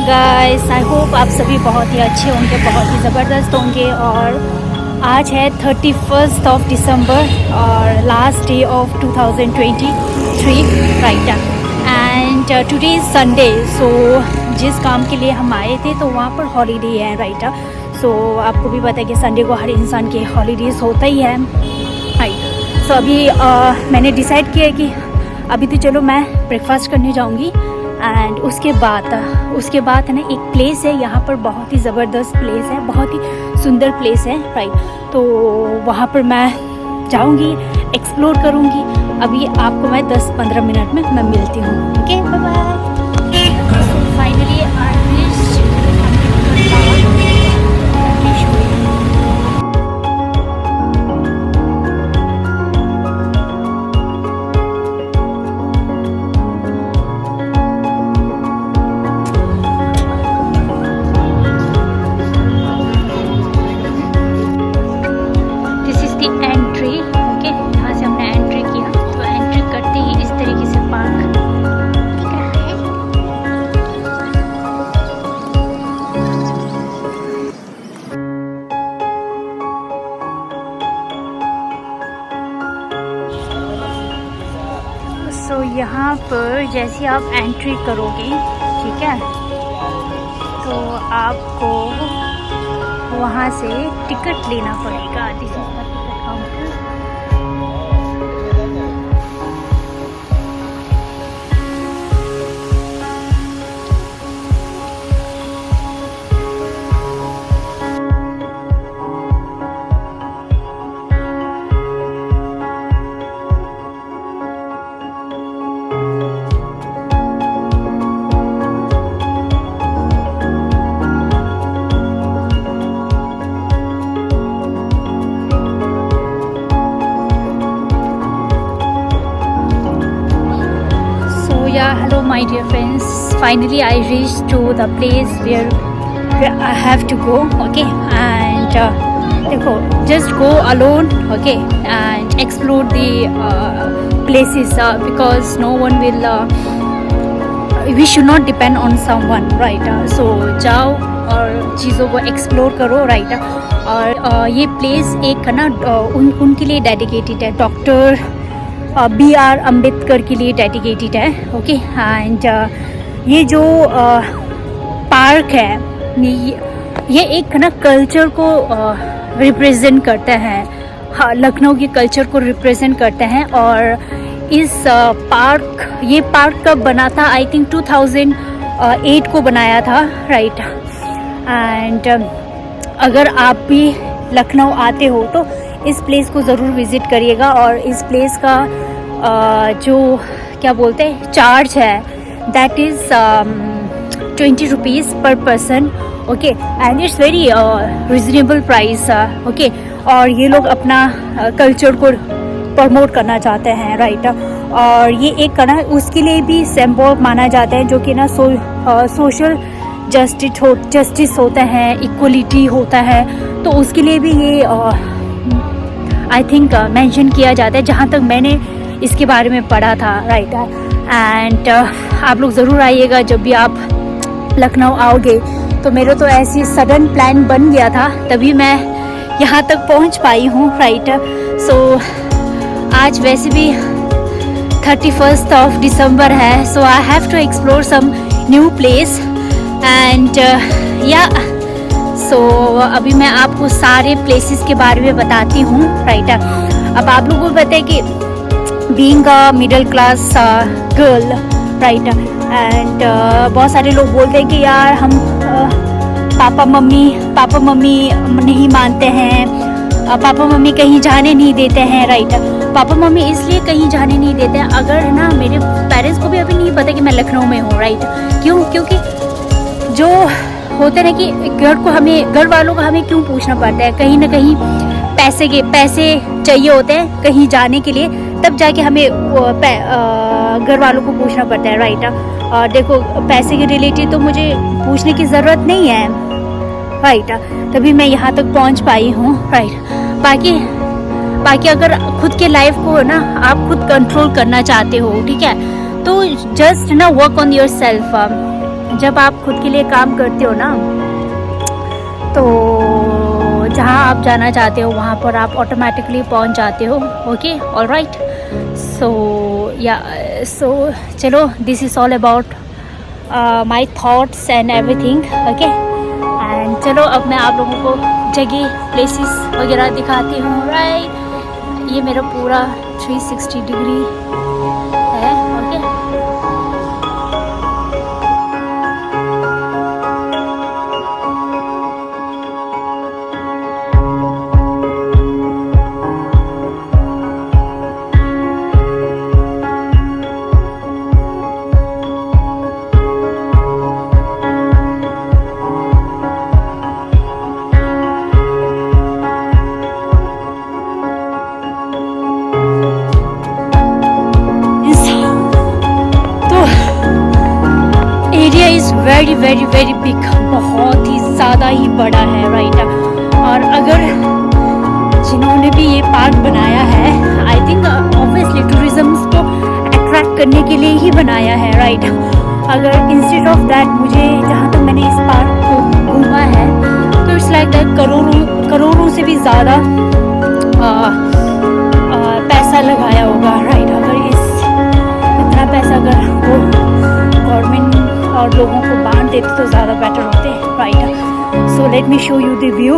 Guys, I hope आप सभी बहुत ही अच्छे होंगे, बहुत ही ज़बरदस्त होंगे। और आज है 31st ऑफ दिसंबर और last day of 2023 right. And today is Sunday. So जिस काम के लिए हम आए थे तो वहाँ पर हॉलीडे है राइट। सो आपको भी पता है कि संडे को हर इंसान के हॉलीडेज़ होता ही है राइट। सो अभी मैंने डिसाइड किया है कि अभी तो चलो मैं ब्रेकफास्ट करने जाऊँगी एंड उसके बाद है ना एक प्लेस है यहाँ पर, बहुत ही ज़बरदस्त प्लेस है, बहुत ही सुंदर प्लेस है राइट। तो वहाँ पर मैं जाऊँगी, एक्सप्लोर करूँगी। अभी आपको मैं 10-15 मिनट में मैं मिलती हूँ। Okay, bye bye. Finally so यहाँ पर जैसे आप एंट्री करोगे, ठीक है, तो आपको वहाँ से टिकट लेना पड़ेगा। This is the ticket counter. Hello my dear friends, finally I reached to the place where I have to go. Okay, and देखो, just go alone, okay, and explore the places because no one will we should not depend on someone, right? So जाओ और चीज़ों को explore करो, right. और ये place एक है ना उनके लिए डेडिकेटेड है, डॉक्टर BR अम्बेडकर के लिए डेडिकेटेड है। ओके, एंड ये जो पार्क है ये एक ना कल्चर को रिप्रेजेंट करता है, हाँ, लखनऊ के कल्चर को रिप्रेजेंट करते हैं। और इस ये पार्क कब बना था? आई थिंक 2008 को बनाया था, राइट। एंड अगर आप भी लखनऊ आते हो तो इस प्लेस को ज़रूर विज़िट करिएगा। और इस प्लेस का जो क्या बोलते हैं चार्ज है, दैट इज़ 20 रुपीज़ पर person. Okay, and it's very reasonable price. Okay, और ये लोग अपना कल्चर को प्रमोट करना चाहते हैं, राइट। और ये एक ना उसके लिए भी सिंबल माना जाता है, जो कि ना सोशल जस्टिस होता है, इक्वलिटी होता है, तो उसके लिए भी ये आई थिंक मेंशन किया जाता है, जहाँ तक मैंने इसके बारे में पढ़ा था, राइट। एंड आप लोग ज़रूर आइएगा जब भी आप लखनऊ आओगे। तो मेरा तो ऐसी सडन प्लान बन गया था, तभी मैं यहाँ तक पहुँच पाई हूँ, राइट। सो आज वैसे भी 31st ऑफ दिसंबर है, so I have to explore some new place and या सो अभी मैं आपको सारे प्लेसेस के बारे में बताती हूँ, राइट। अब आप लोगों को पता है कि being a middle class girl, right, and बहुत सारे लोग बोलते हैं कि यार हम पापा मम्मी नहीं मानते हैं, पापा मम्मी कहीं जाने नहीं देते हैं, राइट। पापा मम्मी इसलिए कहीं जाने नहीं देते हैं, अगर ना मेरे पेरेंट्स को भी अभी नहीं पता कि मैं लखनऊ में हूँ, राइट। क्योंकि जो होता है ना कि घर वालों को हमें क्यों पूछना पड़ता है, कहीं ना कहीं पैसे चाहिए होते हैं कहीं जाने के लिए, तब जाके हमें घर वालों को पूछना पड़ता है, राइट। और देखो, पैसे के रिलेटेड तो मुझे पूछने की ज़रूरत नहीं है, राइट, तभी मैं यहाँ तक पहुँच पाई हूँ, राइट। बाकी अगर खुद के लाइफ को ना आप खुद कंट्रोल करना चाहते हो, ठीक है, तो जस्ट ना वर्क ऑन योर सेल्फ, जब आप खुद के लिए काम करते हो ना, तो जहाँ आप जाना चाहते हो वहाँ पर आप ऑटोमेटिकली पहुँच जाते हो. Okay, alright. सो या सो चलो, this is all about my thoughts and everything. Okay, and चलो अब मैं आप लोगों को जगह, प्लेसेस वगैरह दिखाती हूँ. राइट, ये मेरा पूरा 360 डिग्री है. Okay, area is very very very big, बहुत ही ज़्यादा ही बड़ा है. राइट, और अगर जिन्होंने भी ये पार्क बनाया है, आई थिंक ऑब्वियसली टूरिज्म को अट्रैक्ट करने के लिए ही बनाया है. राइट, अगर इंस्टेड ऑफ दैट, मुझे जहाँ तक मैंने इस पार्क को घूमा है, तो इट्स लाइक दैट करोड़ों से भी ज़्यादा पैसा लगाया होगा. राइट, अगर इतना पैसा अगर वो गवर्नमेंट और लोगों को बांट देते तो ज़्यादा बेटर होते. Right, so let me show you the view,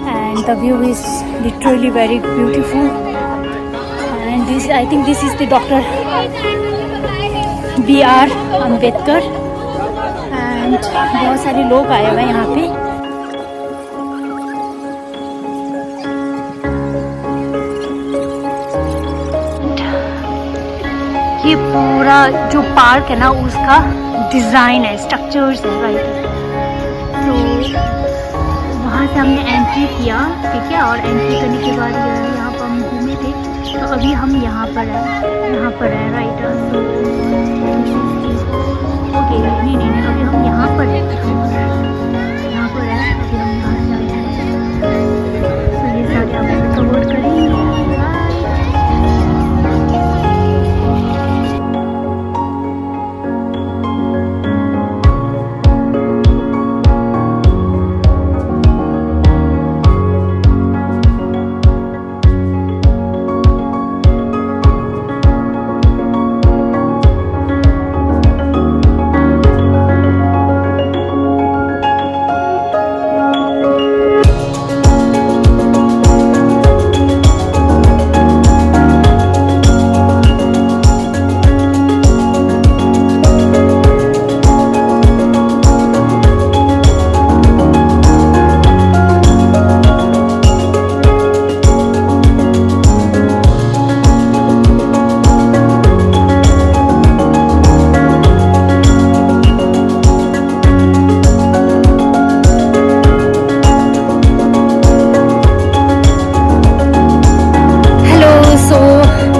and the view is literally very beautiful. And this, I think this is the doctor BR Ambedkar, and बहुत सारे लोग आए हुए हैं यहाँ पे. ये पूरा जो पार्क है ना, उसका डिज़ाइन है, स्ट्रक्चर्स है. राइट, तो वहाँ से हमने एंट्री किया. ठीक है, और एंट्री करने के बाद यहाँ पर हम घूमे थे. तो अभी हम यहाँ पर है. राइट, तो ओके, नहीं, अभी हम यहाँ पर है. अभी हम यहाँ जा रहे हैं. तो ये सारे आप कवर करेंगे.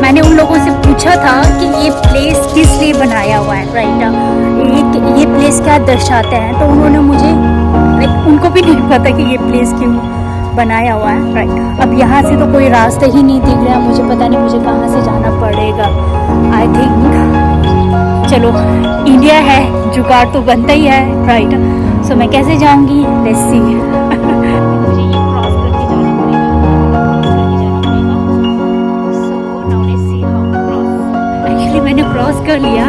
मैंने उन लोगों से पूछा था कि ये प्लेस किस लिए बनाया हुआ है. राइट, ये प्लेस क्या दर्शाते हैं, तो उन्होंने मुझे, उनको भी नहीं पता कि ये प्लेस क्यों बनाया हुआ है. राइट, अब यहाँ से तो कोई रास्ता ही नहीं दिख रहा, मुझे पता नहीं मुझे कहाँ से जाना पड़ेगा. आई थिंक चलो, इंडिया है, जुगाड़ तो बनता ही है. राइट, सो मैं कैसे जाऊँगी, लेट्स सी. मैंने क्रॉस कर लिया.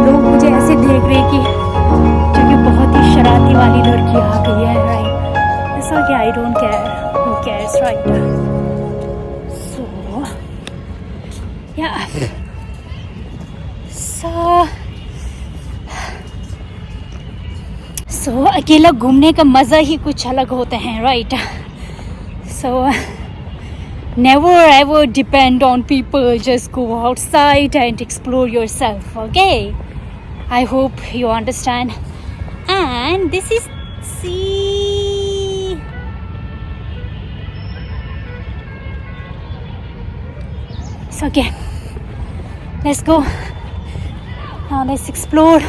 लोग मुझे ऐसे देख रहे कि क्योंकि बहुत ही शरारती वाली लड़की आ गई है. राइट, ऐसा कि I don't care, who cares. Right, so अकेला घूमने का मज़ा ही कुछ अलग होता है. Right, so never ever depend on people, just go outside and explore yourself. Okay, I hope you understand. And this is sea. It's okay, let's go now, let's explore.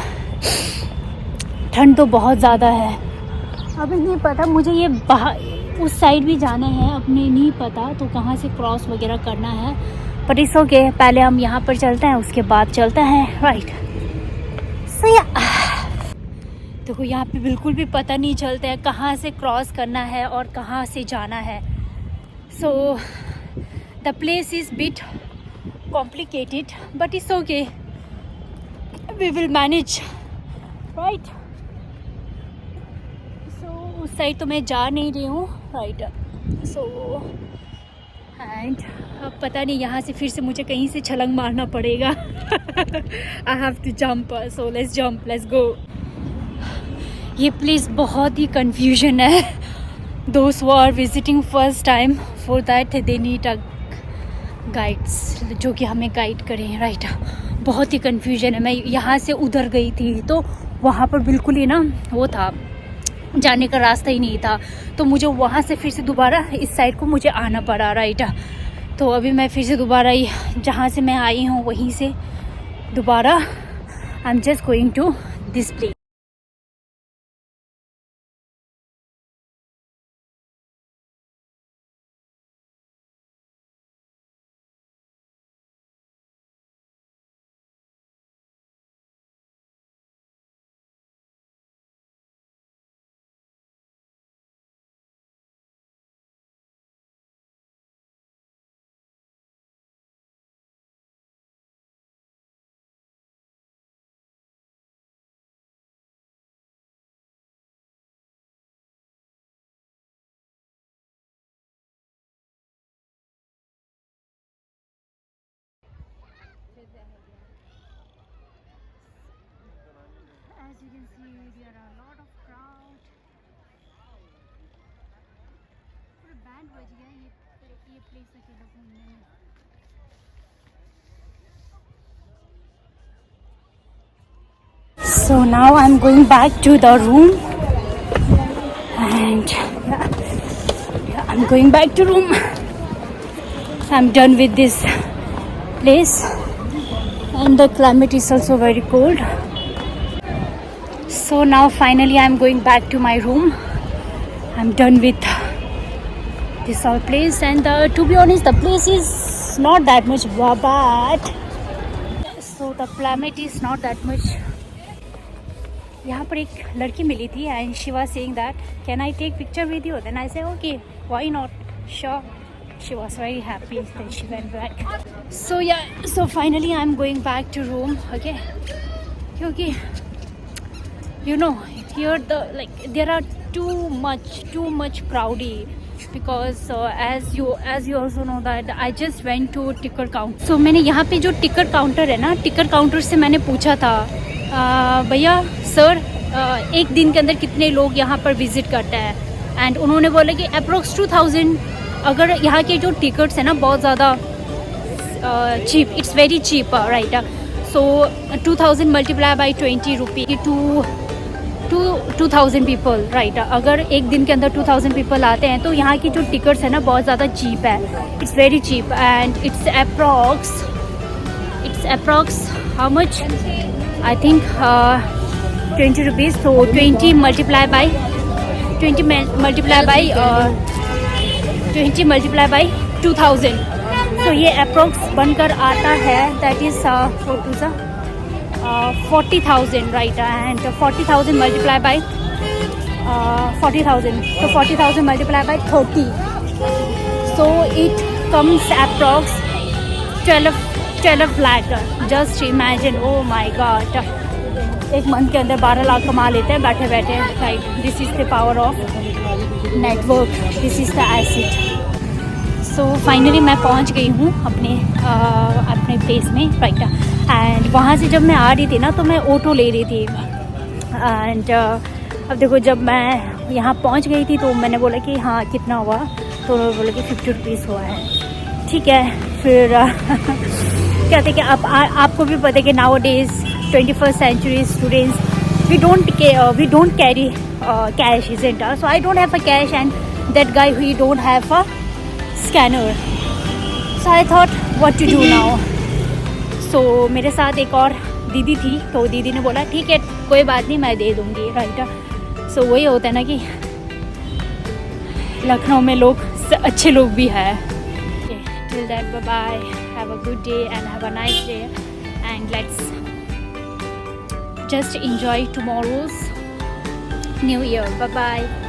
ठंड तो बहुत ज़्यादा है. अभी नहीं पता मुझे ये उस साइड भी जाना है, अपने नहीं पता तो कहाँ से क्रॉस वगैरह करना है. बट इट्स ओके, पहले हम यहाँ पर चलते हैं, उसके बाद चलते हैं. राइट, सो या देखो यहाँ पे बिल्कुल भी पता नहीं चलता है कहाँ से क्रॉस करना है और कहाँ से जाना है. So the place is bit complicated but it's okay, we will manage, right. So उस साइड तो मैं जा नहीं रही हूँ, राइट. सो एंड अब पता नहीं यहाँ से फिर से मुझे कहीं से छलांग मारना पड़ेगा. I have to jump, so let's jump, let's go. ये प्लेस बहुत ही कन्फ्यूजन है. Those who are visiting first time, for that they need a guides जो कि हमें गाइड करें, राइट. बहुत ही कन्फ्यूजन है. मैं यहाँ से उधर गई थी तो वहाँ पर बिल्कुल ही ना वो था, जाने का रास्ता ही नहीं था. तो मुझे वहाँ से फिर से दोबारा इस साइड को मुझे आना पड़ा, राइट. तो अभी मैं फिर से दोबारा ही जहाँ से मैं आई हूँ वहीं से दोबारा I am just going to this place. As you can see, there are a lot of crowd. पूरा बैंड बज गया ये प्लेस अकेला घूमने में. So now I'm going back to the room and yeah, I'm going back to room. I'm done with this place and the climate is also very cold. So now finally I'm going back to my room. I'm done with this whole place and to be honest the place is not that much bad. So the climate is not that much. यहाँ पर एक लड़की मिली थी and she was saying that can I take picture with you? Then I said okay, why not, sure. She was very happy. Then she went back. So yeah, so finally I'm going back to room, okay. क्योंकि you know here the like there are too much crowdy because as you also know that I just went to ticket counter. So मैंने यहाँ पे जो ticket counter है ना, ticket counter से मैंने पूछा था भैया सर एक दिन के अंदर कितने लोग यहाँ पर विजिट करते हैं एंड उन्होंने बोला कि अप्रोक्स 2000. अगर यहाँ के जो टिकट्स है ना बहुत ज़्यादा cheap, it's very cheap, right. So 2000 multiply by 20 rupee to 2000 people, right. अगर एक दिन के अंदर 2000 पीपल आते हैं तो यहाँ की जो टिकट्स है ना बहुत ज़्यादा चीप है. It's very cheap and it's approx how much, I think 20 rupees. तो 20 मल्टीप्लाई बाई 2000. तो ये अप्रॉक्स बनकर आता है that is 40,000, right. And 40,000 multiply by 40,000, तो 40,000 multiply by 30, so it comes approx 12 lakh. Just imagine, oh my god, एक month के अंदर 12 लाख कमा लेते हैं बैठे बैठे, right. This is the power of network, this is the acid. So finally मैं पहुंच गई हूँ अपने प्लेस में, राइट. एंड वहाँ से जब मैं आ रही थी ना तो मैं ऑटो ले रही थी एंड अब देखो जब मैं यहाँ पहुँच गई थी तो मैंने बोला कि हाँ कितना हुआ, तो उन्होंने बोला कि 50 रुपीज़ हुआ है. ठीक है. फिर कहते कि आपको भी पता है कि now days 21st century students we don't carry cash, isn't it? So I don't have a cash and that guy he don't have a scanner. So I thought what to do now. So मेरे साथ एक और दीदी थी तो दीदी ने बोला ठीक है कोई बात नहीं मैं दे दूँगी, राइट. सो वही होता है ना कि लखनऊ में लोग अच्छे लोग भी हैं. Till that, bye bye, have a good day and have a nice day and let's just enjoy tomorrow's new year. Bye bye.